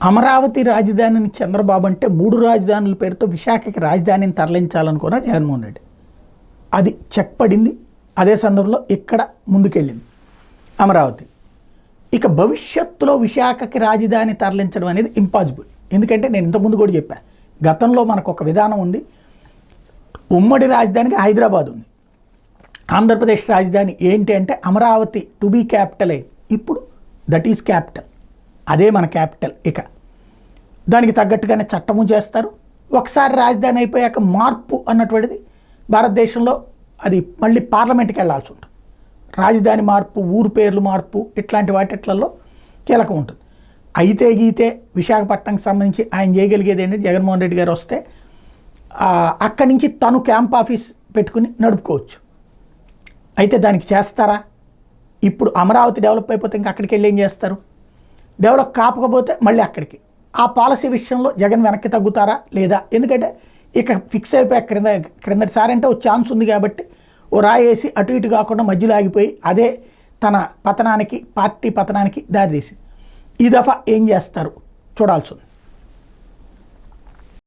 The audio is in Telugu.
అమరావతి రాజధానిని చంద్రబాబు అంటే 3 రాజధానుల పేరుతో విశాఖకి రాజధానిని తరలించాలనుకున్న జగన్మోహన్ రెడ్డి. అది చెక్ పడింది. అదే సందర్భంలో ఇక్కడ ముందుకెళ్ళింది అమరావతి. ఇక భవిష్యత్తులో విశాఖకి రాజధాని తరలించడం అనేది ఇంపాసిబుల్. ఎందుకంటే నేను ఇంతకుముందు కూడా చెప్పాను, గతంలో మనకు ఒక విధానం ఉంది. ఉమ్మడి రాజధానికి హైదరాబాద్ ఉంది. ఆంధ్రప్రదేశ్ రాజధాని ఏంటి అంటే అమరావతి టు బీ క్యాపిటల్ అయింది. ఇప్పుడు దట్ ఈజ్ క్యాపిటల్, అదే మన క్యాపిటల్. ఇక దానికి తగ్గట్టుగానే చట్టము చేస్తారు. ఒకసారి రాజధాని అయిపోయాక మార్పు అన్నటువంటిది భారతదేశంలో అది మళ్ళీ పార్లమెంట్కి వెళ్ళాల్సి ఉంటుంది. రాజధాని మార్పు, ఊరు పేర్లు మార్పు, ఇట్లాంటి వాటిట్లలో కీలకం ఉంటుంది. అయితే గీతే విశాఖపట్నంకి సంబంధించి ఆయన చేయగలిగేది ఏంటంటే జగన్మోహన్ రెడ్డి గారు వస్తే అక్కడి నుంచి తను క్యాంప్ ఆఫీస్ పెట్టుకుని నడుపుకోవచ్చు. అయితే దానికి చేస్తారా? ఇప్పుడు అమరావతి డెవలప్ అయిపోతే ఇంకా అక్కడికి వెళ్ళి ఏం చేస్తారు? డెవలప్ కాకపోతే మళ్ళీ అక్కడికి. ఆ పాలసీ విషయంలో జగన్ వెనక్కి తగ్గుతారా లేదా? ఎందుకంటే ఇక ఫిక్స్ అయిపోయా క్రిందటిసారి అంటే ఓ ఛాన్స్ ఉంది కాబట్టి ఓ రాయేసి అటు ఇటు కాకుండా మధ్యలో ఆగిపోయి అదే తన పతనానికి, పార్టీ పతనానికి దారితీసింది. ఈ దఫా ఏం చేస్తారు చూడాల్సి ఉంది.